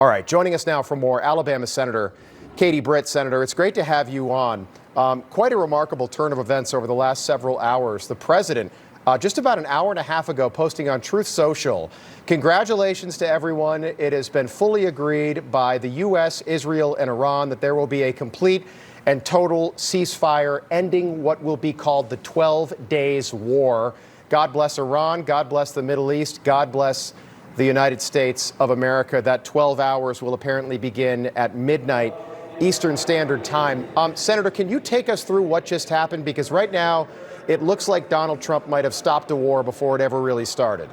All right, joining us now for more, Alabama Senator Katie Britt. Senator, it's great to have you on. Quite a remarkable turn of events over the last several hours. The president, just about an hour and a half ago, posting on Truth Social, congratulations to everyone. It has been fully agreed by the U.S., Israel, and Iran that there will be a complete and total ceasefire ending what will be called the 12 Days War. God bless Iran. God bless the Middle East. God bless the United States of America. That 12 hours will apparently begin at midnight Eastern Standard Time. Senator, can you take us through what just happened? Because right now it looks like Donald Trump might have stopped a war before it ever really started.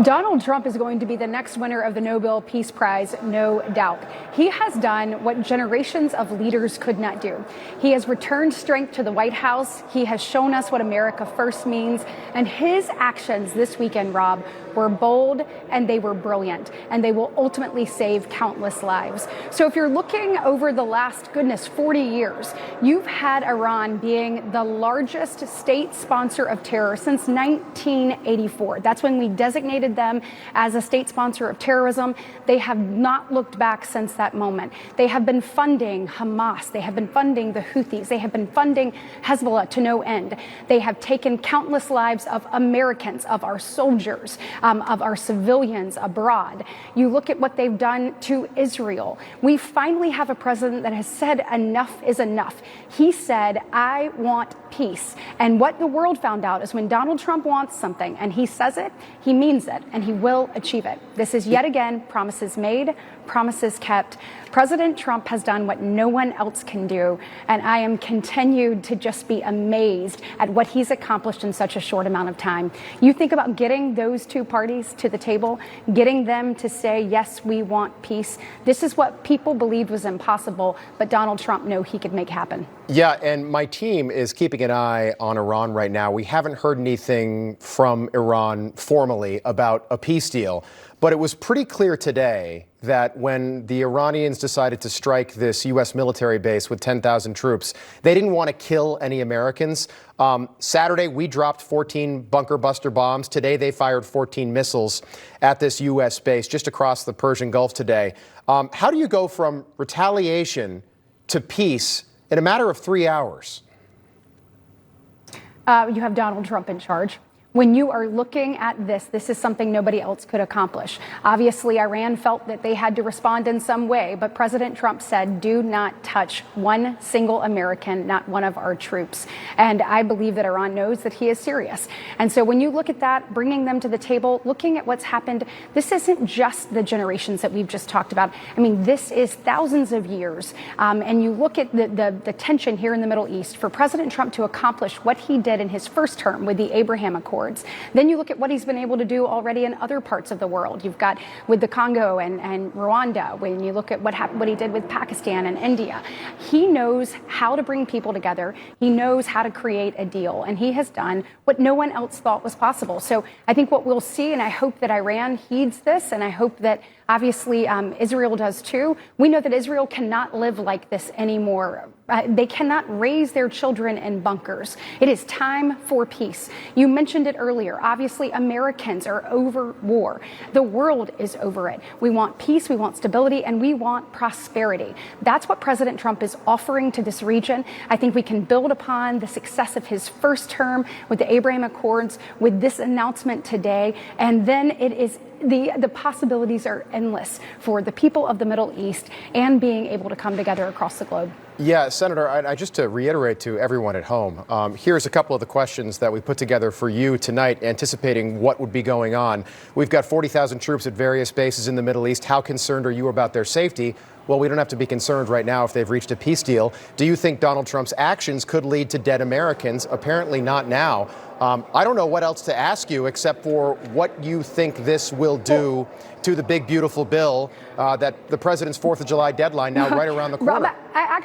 Donald Trump is going to be the next winner of the Nobel Peace Prize, no doubt. He has done what generations of leaders could not do. He has returned strength to the White House. He has shown us what America first means. And his actions this weekend, Rob, were bold and they were brilliant. And they will ultimately save countless lives. So if you're looking over the last, 40 years, you've had Iran being the largest state sponsor of terror since 1984. That's when we designated them as a state sponsor of terrorism. They have not looked back since that moment. They have been funding Hamas. They have been funding the Houthis. They have been funding Hezbollah to no end. They have taken countless lives of Americans, of our soldiers, of our civilians abroad. You look at what they've done to Israel. We finally have a president that has said enough is enough. He said, I want peace. And what the world found out is when Donald Trump wants something and he says it, he means it, and he will achieve it. This is yet again promises made, promises kept. President Trump has done what no one else can do, and I am continued to just be amazed at what he's accomplished in such a short amount of time. You think about getting those two parties to the table, getting them to say, yes, we want peace. This is what people believed was impossible, but Donald Trump knew he could make happen. Yeah, and my team is keeping an eye on Iran right now. We haven't heard anything from Iran formally about a peace deal, but it was pretty clear today that when the Iranians decided to strike this U.S. military base with 10,000 troops, they didn't want to kill any Americans. Saturday, we dropped 14 bunker buster bombs. Today, they fired 14 missiles at this U.S. base just across the Persian Gulf today. How do you go from retaliation to peace in a matter of 3 hours? You have Donald Trump in charge. When you are looking at this is something nobody else could accomplish. Obviously, Iran felt that they had to respond in some way, but President Trump said, do not touch one single American, not one of our troops. And I believe that Iran knows that he is serious. And so when you look at that, bringing them to the table, looking at what's happened, this isn't just the generations that we've just talked about. I mean, this is thousands of years. And you look at the tension here in the Middle East, for President Trump to accomplish what he did in his first term with the Abraham Accords. Then you look at what he's been able to do already in other parts of the world. You've got with the Congo and Rwanda. When you look at what he did with Pakistan and India, he knows how to bring people together. He knows how to create a deal, and he has done what no one else thought was possible. So I think what we'll see, and I hope that Iran heeds this, and I hope that obviously Israel does too. We know that Israel cannot live like this anymore. They cannot raise their children in bunkers. It is time for peace. You mentioned it earlier. Obviously, Americans are over war. The world is over it. We want peace, we want stability, and we want prosperity. That's what President Trump is offering to this region. I think we can build upon the success of his first term with the Abraham Accords, with this announcement today, and then it is the possibilities are endless for the people of the Middle East and being able to come together across the globe. Yeah, Senator, I just to reiterate to everyone at home, here's a couple of the questions that we put together for you tonight, anticipating what would be going on. We've got 40,000 troops at various bases in the Middle East. How concerned are you about their safety? Well, we don't have to be concerned right now if they've reached a peace deal. Do you think Donald Trump's actions could lead to dead Americans? Apparently not now. I don't know what else to ask you except for what you think this will do to the big, beautiful bill that the president's 4th of July deadline now right around the corner. Rob, I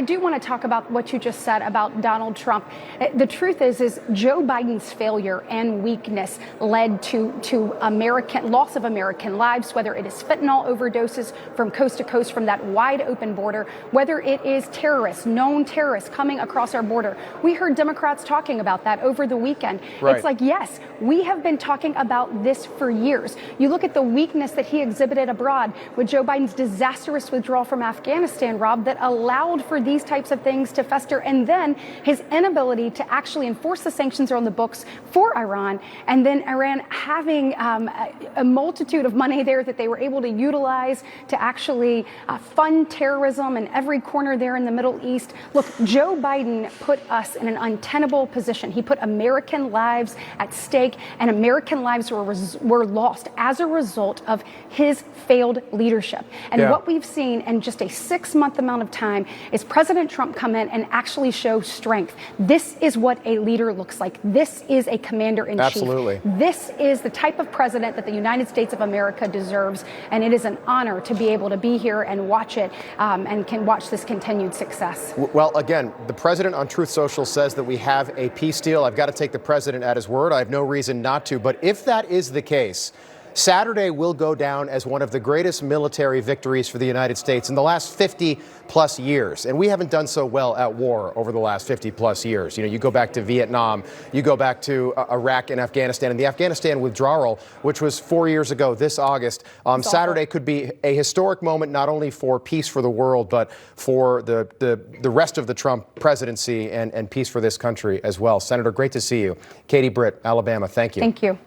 do want to talk about what you just said about Donald Trump. The truth is Joe Biden's failure and weakness led to loss of American lives, whether it is fentanyl overdoses from coast to coast from that wide open border, whether it is terrorists, known terrorists coming across our border. We heard Democrats talking about that over the weekend. Right. It's like, yes, we have been talking about this for years. You look at the weakness that he exhibited abroad with Joe Biden's disastrous withdrawal from Afghanistan, Rob, that allowed for these types of things to fester, and then his inability to actually enforce the sanctions on the books for Iran, and then Iran having a multitude of money there that they were able to utilize to actually fund terrorism in every corner there in the Middle East. Look, Joe Biden put us in an untenable position. He put American lives at stake, and American lives were lost as a result of his failed leadership. And what we've seen in just a 6-month amount of time is President Trump come in and actually show strength. This is what a leader looks like. This is a commander-in-chief. Absolutely. This is the type of president that the United States of America deserves, and it is an honor to be able to be here and watch it, and can watch this continued success. Well, again, the president on Truth Social says that we have a peace deal. I've got to take the president at his word. I have no reason not to. But if that is the case, Saturday will go down as one of the greatest military victories for the United States in the last 50 plus years. And we haven't done so well at war over the last 50 plus years. You know, you go back to Vietnam, you go back to Iraq and Afghanistan, and the Afghanistan withdrawal, which was 4 years ago this August. Saturday could be a historic moment, not only for peace for the world, but for the rest of the Trump presidency and peace for this country as well. Senator, great to see you. Katie Britt, Alabama, thank you. Thank you.